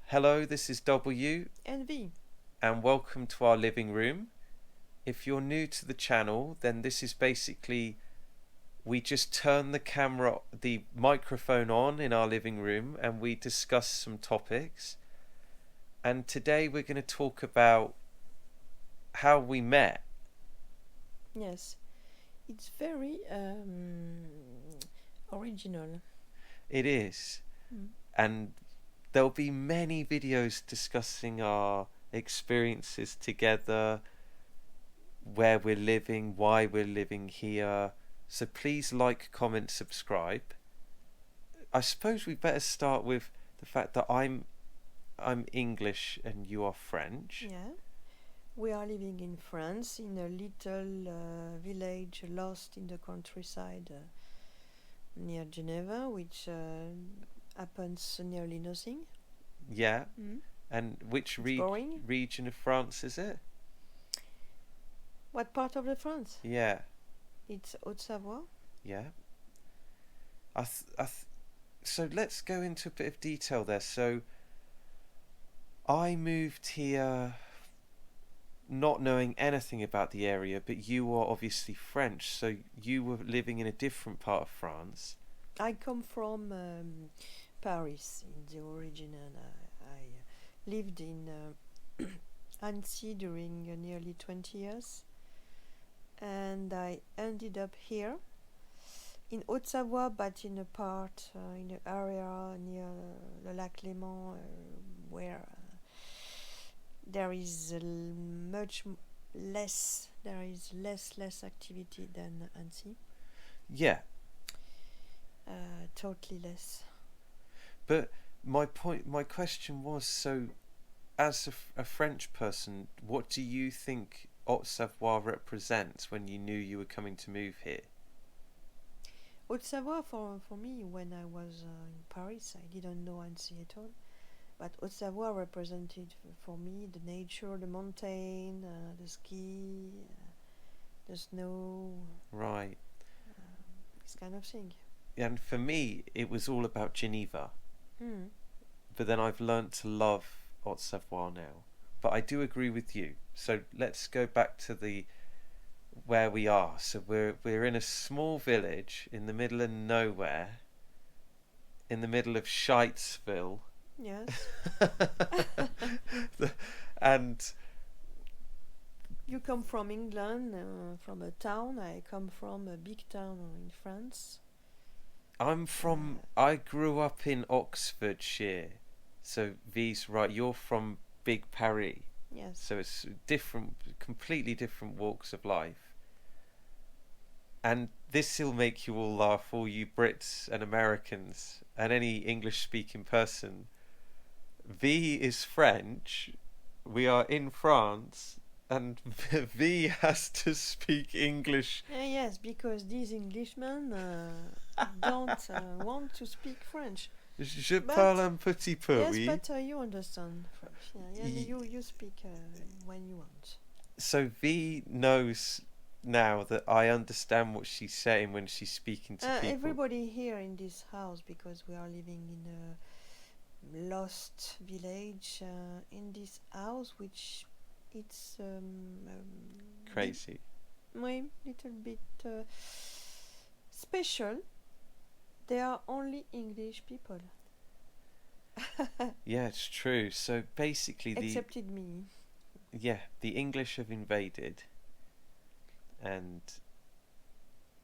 Hello, this is W, Envy. and welcome to our living room. If you're new to the channel, then this is basically we just turn the microphone on in our living room and we discuss some topics. And today we're going to talk about how we met. Yes, it's very original. It is. Mm. And there'll be many videos discussing our experiences together, where we're living, why we're living here. So please like, comment, subscribe. I suppose we better start with the fact that I'm English and you are French. Yeah, we are living in France in a little village lost in the countryside near Geneva, which happens nearly nothing. Yeah. Mm. And which It's boring. region of France is it? What part of the France? Yeah. It's Haute-Savoie. Yeah. So let's go into a bit of detail there. So I moved here not knowing anything about the area, but you are obviously French, so you were living in a different part of France. I come from Paris in the origin, and I lived in Annecy during nearly 20 years, and I ended up here in Haute-Savoie, but in a part, in an area near the Lac Léman, where there is less activity than Annecy. Yeah, Totally less. but my question was, so as a French person, what do you think Haute-Savoie represents when you knew you were coming to move here? Haute-Savoie for me, when I was in Paris, I didn't know Annecy at all. But Haute-Savoie represented for me the nature, the mountain, the ski, the snow, Right. this kind of thing. And for me, it was all about Geneva. Mm. But then I've learnt to love Haute-Savoie now. But I do agree with you. So let's go back to the where we are. So we're in a small village in the middle of nowhere, in the middle of Shitesville. Yes. And You come from England, from a town. I come from a big town in France. I grew up in Oxfordshire. So V's right, you're from Big Paris. Yes. So it's different, completely different walks of life. And this will make you all laugh, all you Brits and Americans and any English speaking person. V is French, we are in France, and V has to speak English. Yes, because these Englishmen don't want to speak French. Je But parle un petit peu, yes, oui. but you understand French. Yeah, you speak when you want. So V knows now that I understand what she's saying when she's speaking to people. Everybody here in this house, because we are living in a lost village, in this house, which it's Crazy. little bit special. They are only English people. Yeah, it's true. So basically, Excepted me. the English have invaded, and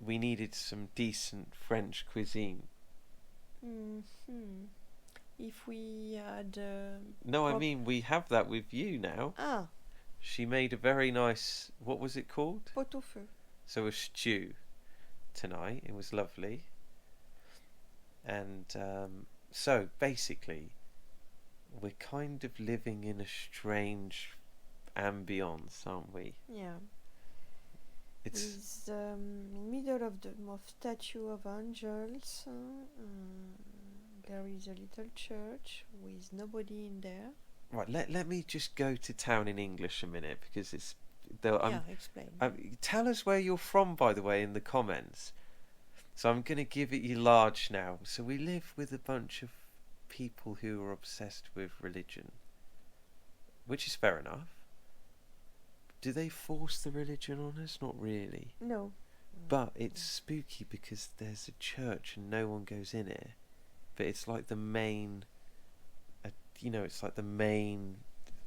we needed some decent French cuisine. Mm-hmm. If we had No, I mean we have that with you now. She made a very nice. What was it called? pot au feu. So a stew tonight. It was lovely. And so basically, we're kind of living in a strange ambience, aren't we? Yeah. It's in middle of the statue of angels. There is a little church with nobody in there. right. Let me just go to town in English a minute because it's. Explain. Tell us where you're from, by the way, in the comments. So I'm going to give it you large now. So we live with a bunch of people who are obsessed with religion, which is fair enough. Do they force the religion on us? Not really. No. But it's spooky because there's a church and no one goes in it. But it's like the main, it's like the main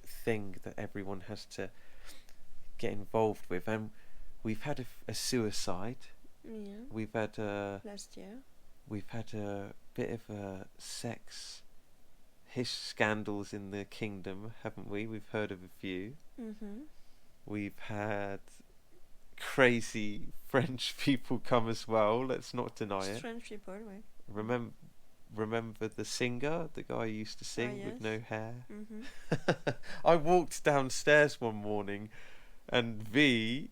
thing that everyone has to get involved with. And we've had a suicide. Yeah. We've had Last year. We've had a bit of a sex scandals in the kingdom, haven't we? We've heard of a few. Mm-hmm. We've had crazy French people come as well. Let's not deny it. Strange people, right? Remember the singer, the guy who used to sing Yes. with no hair? Mm-hmm. I walked downstairs one morning and V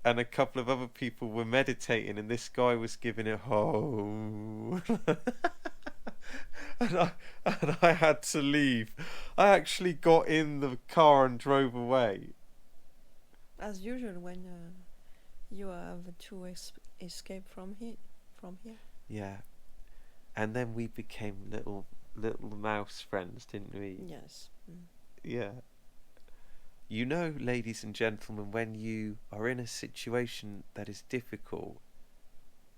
and a couple of other people were meditating and this guy was giving it ho. and I had to leave. I actually got in the car and drove away. As usual, when you have to escape from here. Yeah. And then we became little mouse friends, didn't we? Yes. Yeah. You know, ladies and gentlemen, when you are in a situation that is difficult,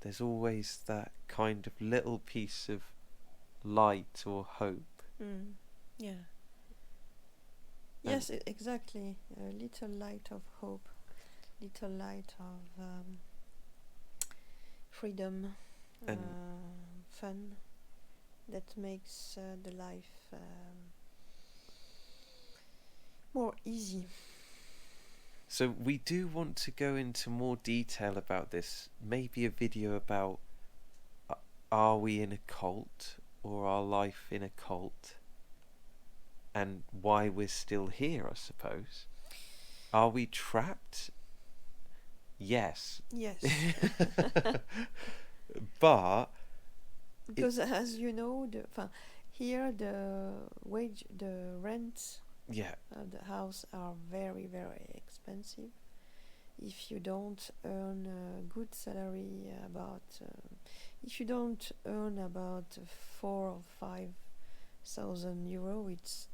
there's always that kind of little piece of light or hope. Yeah. Yes, exactly. A little light of hope, little light of freedom, And fun, that makes the life more easy. so we do want to go into more detail about this. Maybe a video about are we in a cult or our life in a cult? And why we're still here, I suppose. Are we trapped? Yes. Yes. But Because as you know, here the rents yeah, of the house are very, very expensive. If you don't earn a good salary, if you don't earn about 4 or 5 thousand euro, it's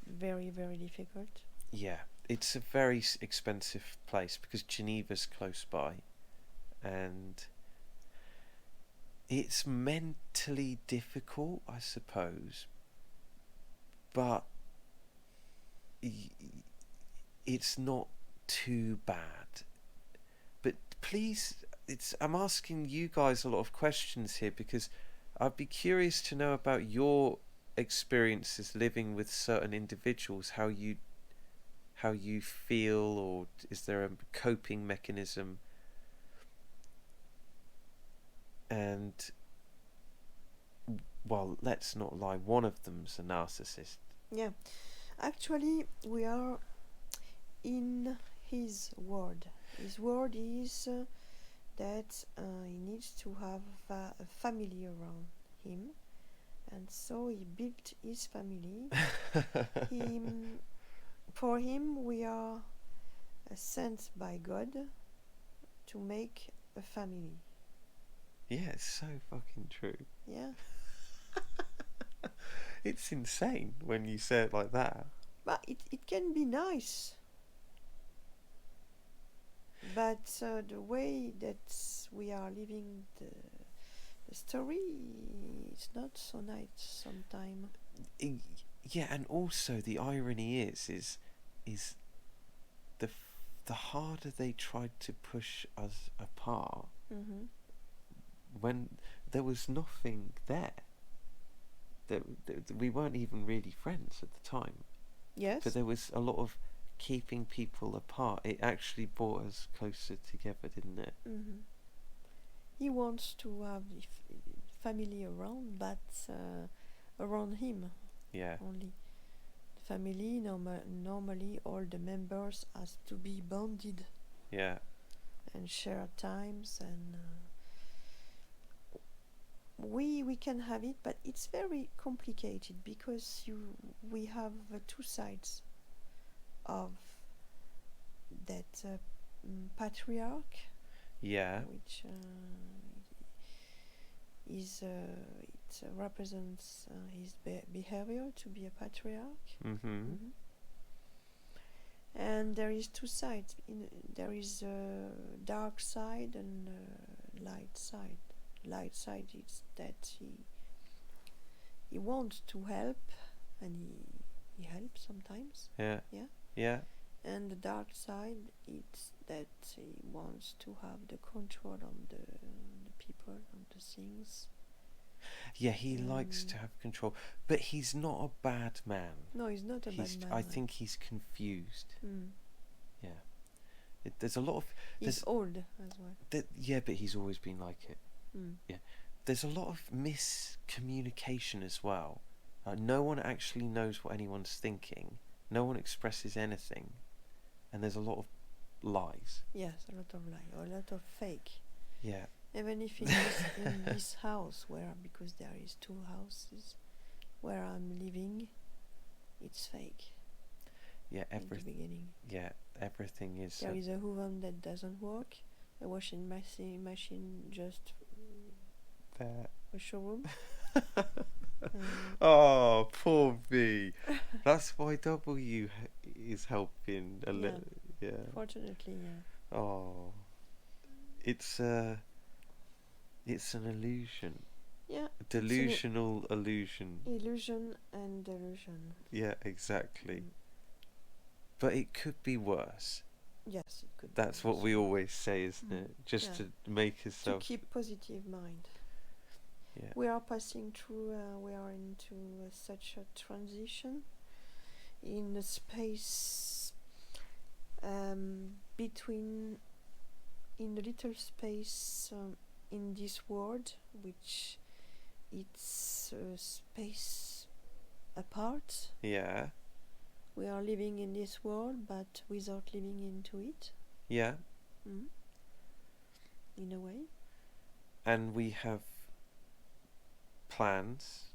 very, very difficult. yeah, it's a very expensive place because Geneva's close by, and it's mentally difficult, I suppose, but it's not too bad. But please, I'm asking you guys a lot of questions here because I'd be curious to know about your experiences living with certain individuals, how you feel, or is there a coping mechanism? And well, let's not lie, one of them's a narcissist. Yeah, actually, we are in his world. His world is that he needs to have a family around him, and so he built his family. For him, we are sent by God to make a family. Yeah, it's so fucking true. Yeah. It's insane when you say it like that. But it can be nice. But the way that we are living the story, it's not so nice sometimes. Yeah, and also the irony is the harder they tried to push us apart, Mm-hmm. when there was nothing there. That we weren't even really friends at the time. Yes. But there was a lot of keeping people apart. It actually brought us closer together, didn't it? Mm-hmm. He wants to have family around, but around him. Yeah. Only. The family, normally all the members has to be bonded. Yeah. And share times, and we can have it, but it's very complicated because we have two sides of that patriarch, Yeah. which it represents his behavior to be a patriarch. Mm-hmm. And there is two sides. There is a dark side and a light side. Light side is that he wants to help, and he helps sometimes. Yeah. Yeah. Yeah. And the dark side is that he wants to have the control on the people, on the things. Yeah, he likes to have control, but he's not a bad man. No, he's not a bad man. I think he's confused. Mm. Yeah. There's a lot of... He's old as well. Yeah, but he's always been like it. Mm. Yeah. There's a lot of miscommunication as well. No one actually knows what anyone's thinking. No one expresses anything. And there's a lot of lies. Yes, a lot of lie, or a lot of fake. Yeah. Even if in this house, because there is two houses where I'm living, it's fake. Yeah, at the beginning. Yeah, everything is... There is a oven that doesn't work, a washing machine just there. a showroom. Oh, poor V. That's why W is helping a little. Yeah. Fortunately, yeah. Oh, it's an illusion. Yeah. Delusional illusion. Illusion and delusion. Yeah, exactly. But it could be worse. Yes, it could. That's what we always say, isn't it? Just to make yourself... To keep positive mind. Yeah. We are passing through, we are into such a transition in the space between, in the little space in this world, which it's a space apart. Yeah. We are living in this world, but without living into it. Yeah. Mm. In a way. And we have plans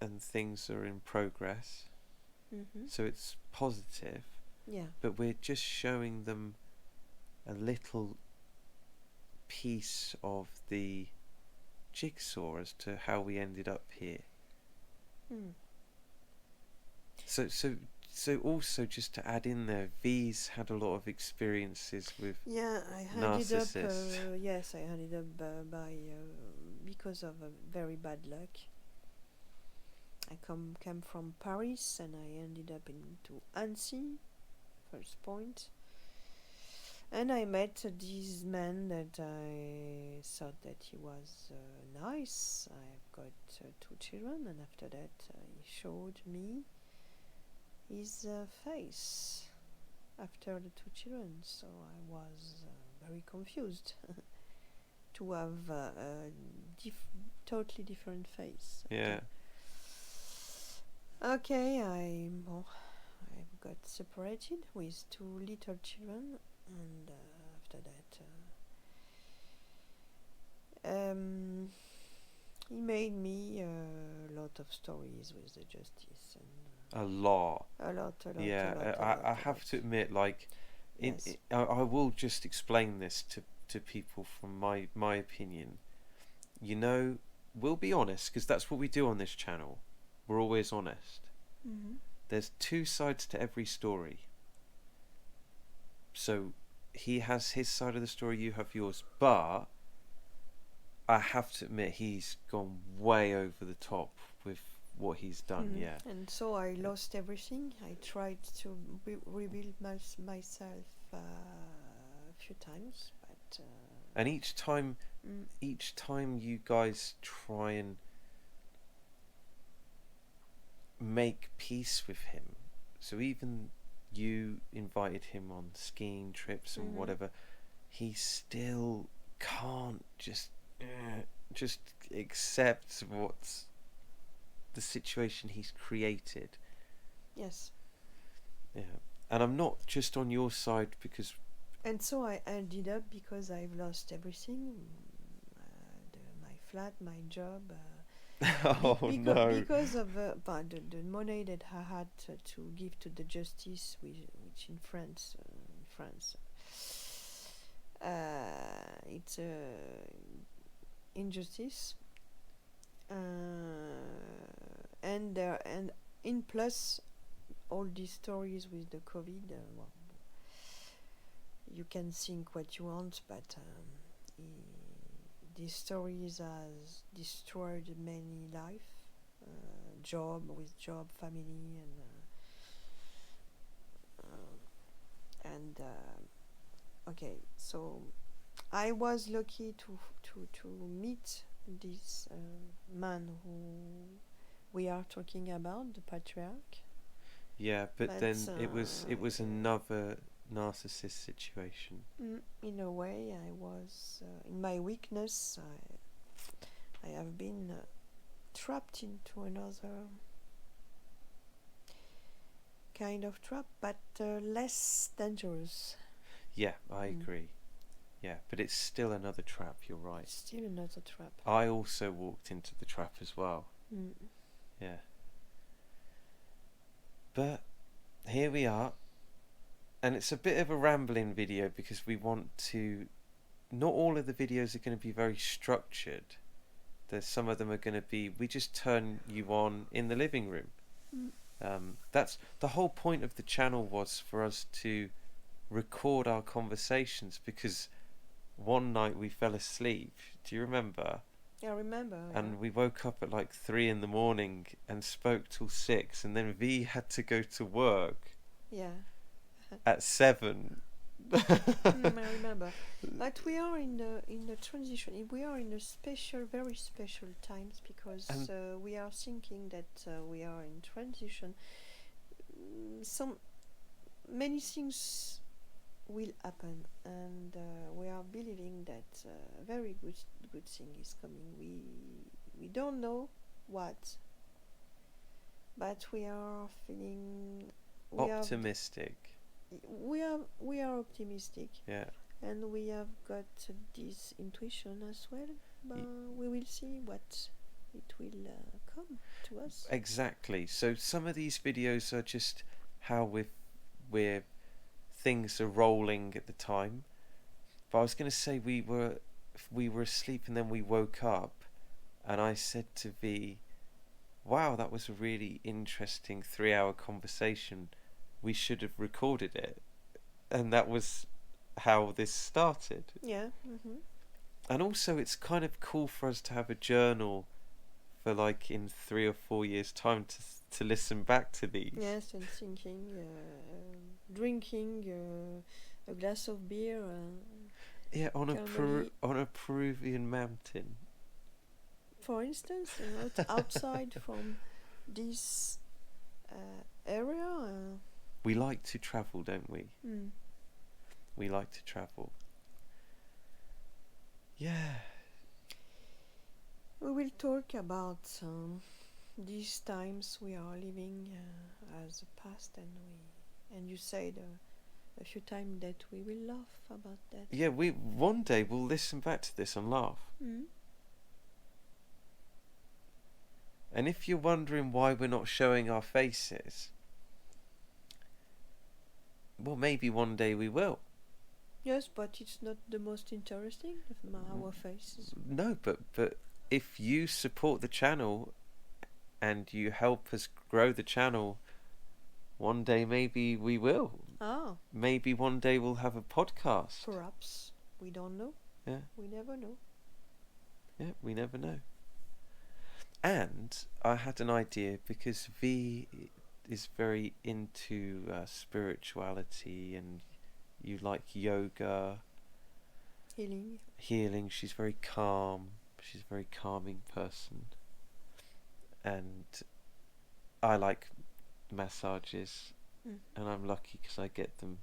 and things are in progress. Mm-hmm. So it's positive. Yeah. But we're just showing them a little piece of the jigsaw as to how we ended up here. Mm. So also just to add in there, V's had a lot of experiences with narcissists. Yes, I ended up by because of very bad luck. I came from Paris and I ended up into Annecy, first point. And I met this man that I thought that he was nice. I've got 2 children, and after that he showed me his face after the 2 children. So I was very confused to have a totally different face. Yeah. Okay, I've got separated with 2 little children, and after that he made me a lot of stories with the justice and a lot. Yeah, I have to admit, like, yes. I will just explain this to people from my opinion. You know, we'll be honest, because that's what we do on this channel. We're always honest. Mm-hmm. There's 2 sides to every story. So he has his side of the story, you have yours. But I have to admit, he's gone way over the top with what he's done. Yeah. And so I lost everything. I tried to rebuild myself a few times, but and each time you guys try and make peace with him, so even you invited him on skiing trips and whatever, he still can't just accept what's the situation he's created. Yes. Yeah. And I'm not just on your side because... And so I ended up, because I've lost everything, my flat, my job. Because of the money that I had to give to the justice, which in France, it's injustice. And in plus all these stories with the COVID, well, you can think what you want, but these stories has destroyed many life, job, family, and okay. So I was lucky to meet this man who we are talking about, the patriarch. Yeah, but then But it was another narcissist situation. in a way, I was in my weakness. I have been trapped into another kind of trap, but less dangerous. Yeah, I agree. Yeah, but it's still another trap, you're right. Still another trap. I also walked into the trap as well. Yeah. But here we are. And it's a bit of a rambling video because we want to... Not all of the videos are going to be very structured. There's some of them are going to be... We just turn you on in the living room. That's the whole point of the channel, was for us to record our conversations, because one night we fell asleep. Do you remember? I remember. And we woke up at like 3 a.m. and spoke till 6, and then V had to go to work at 7. I remember. But we are in the transition. We are in a special, very special times, because we are thinking that we are in transition. Many things will happen, and we are believing that a very good thing is coming. We don't know what, but we are feeling Optimistic. We are optimistic. Yeah. And we have got this intuition as well. But we will see what it will come to us. Exactly. So some of these videos are just how we're things are rolling at the time. But I was going to say we were asleep and then we woke up, and I said to V, "Wow, that was a really interesting 3-hour conversation. We should have recorded it." And that was how this started. Yeah. And also it's kind of cool for us to have a journal for like in 3 or 4 years time to listen back to these. Yes, and thinking, drinking a glass of beer. Yeah, on a Peruvian mountain. For instance, outside from this area. We like to travel, don't we? We like to travel. Yeah. We will talk about these times we are living as a past, and you said a few times that we will laugh about that. Yeah, one day we'll listen back to this and laugh. And if you're wondering why we're not showing our faces, well, maybe one day we will. Yes, but it's not the most interesting of our faces. No, but if you support the channel and you help us grow the channel, one day maybe we will. Maybe one day we'll have a podcast. Perhaps. We don't know. Yeah. We never know. Yeah, we never know. And I had an idea, because V is very into spirituality, and you like yoga, healing. She's very calm. She's a very calming person. And I like massages, and I'm lucky because I get them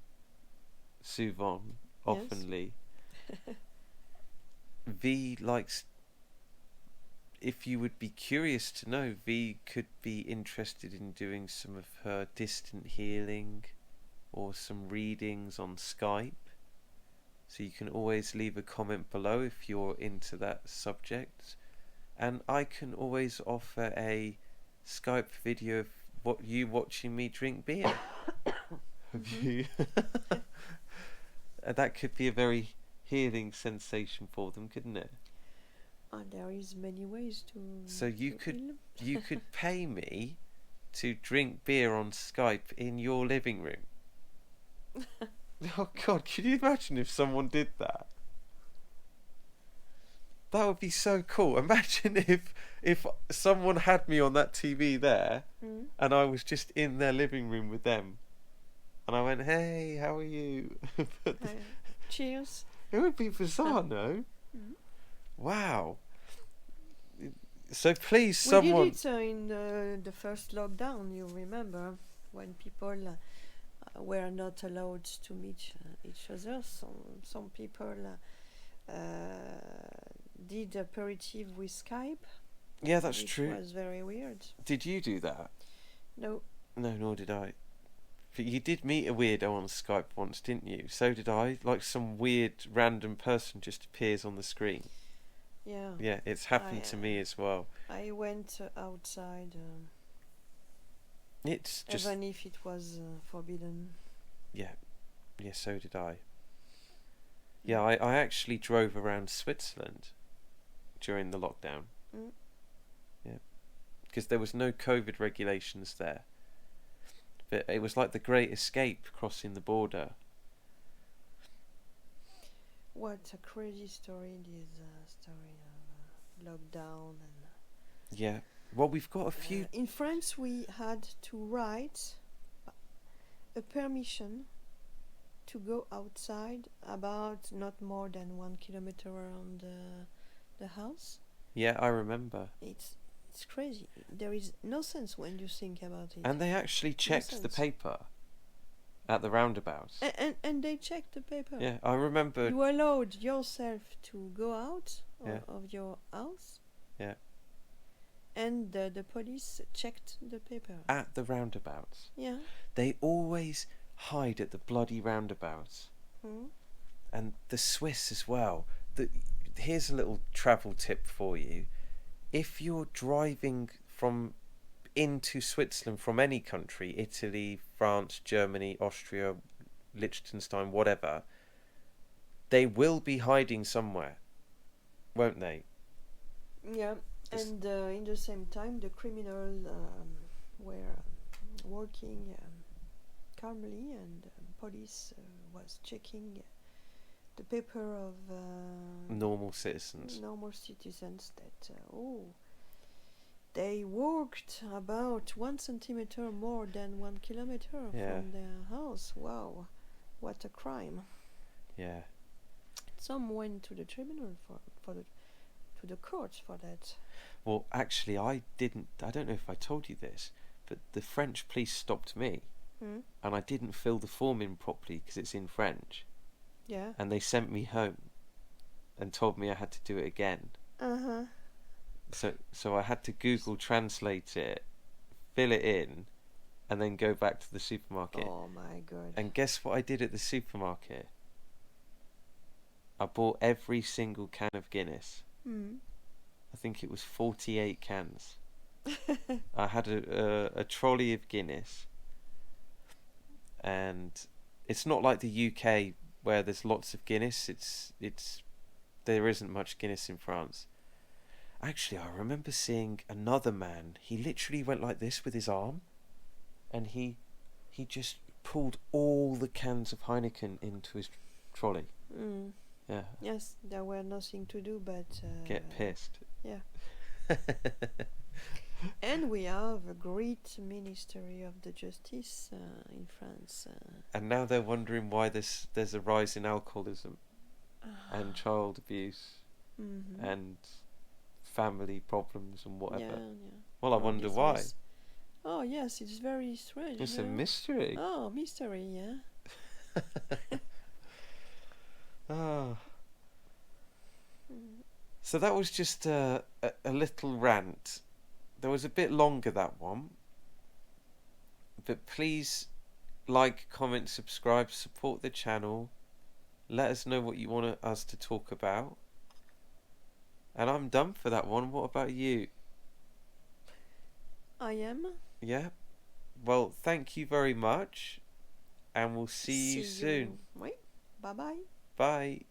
souvent, oftenly. V likes... If you would be curious to know, V could be interested in doing some of her distant healing or some readings on Skype. So you can always leave a comment below if you're into that subject. And I can always offer a Skype video of what you watching me drink beer. That could be a very healing sensation for them, couldn't it? There is many ways to. So you to could ill. you could pay me to drink beer on Skype in your living room. Oh God, can you imagine if someone did that? That would be so cool. Imagine if someone had me on that TV there, Mm. and I was just in their living room with them, and I went, "Hey, how are you?" But Uh, cheers. it would be bizarre, no? Mm. Wow. So please, We someone. did it in the first lockdown. You remember when people were not allowed to meet each other. Some people did aperitif with Skype. Yeah, that's which true. was very weird. Did you do that? No. No, nor did I. But you did meet a weirdo on Skype once, didn't you? So did I. Like some weird random person just appears on the screen. Yeah. Yeah, it's happened to me as well. I went outside. It's just. Even if it was forbidden. Yeah, so did I. Yeah, I actually drove around Switzerland during the lockdown. Mm. Yeah, because there was no COVID regulations there. But it was like the Great Escape crossing the border. What a crazy story, this story of lockdown. And Yeah, well, we've got a few. in France, we had to write a permission to go outside about not more than 1 kilometer around the house. Yeah, I remember. It's crazy. There is no sense when you think about it. And they actually checked the sense. paper at the roundabouts. And they checked the paper. Yeah, I remember. You allowed yourself to go out Yeah. of your house. Yeah. And the police checked the paper. At the roundabouts. Yeah. They always hide at the bloody roundabouts. Mm. And the Swiss as well. Here's a little travel tip for you. If you're driving into Switzerland from any country, Italy, France, Germany, Austria, Liechtenstein, whatever, they will be hiding somewhere, won't they? Yeah. And in the same time, the criminals were working calmly, and police was checking the paper of Normal citizens. Normal citizens that they walked about 1 centimeter more than 1 kilometer from their house. Wow, what a crime! Yeah. Some went to the tribunal to the court for that. Well, actually, I didn't. I don't know if I told you this, but the French police stopped me, and I didn't fill the form in properly because it's in French. Yeah. And they sent me home, and told me I had to do it again. So I had to Google Translate it, fill it in, and then go back to the supermarket. Oh my God! And guess what I did at the supermarket? I bought every single can of Guinness. I think it was 48 cans. I had a trolley of Guinness, and it's not like the UK where there's lots of Guinness. There isn't much Guinness in France. Actually, I remember seeing another man. He literally went like this with his arm, and he just pulled all the cans of Heineken into his trolley. Yeah. Yes, there were nothing to do but get pissed. Yeah. And we have a great Ministry of the Justice in France. And now they're wondering why there's a rise in alcoholism and child abuse and family problems and whatever. Yeah. Well, I wonder why. Oh yes, it's very strange. It's a mystery. Oh, mystery, yeah. Ah. So that was just a little rant. There was a bit longer, that one. But please like, comment, subscribe, support the channel. Let us know what you want us to talk about. And I'm done for that one. What about you? I am. Yeah. Well, thank you very much. And we'll see you soon. Oui. Bye-bye. Bye.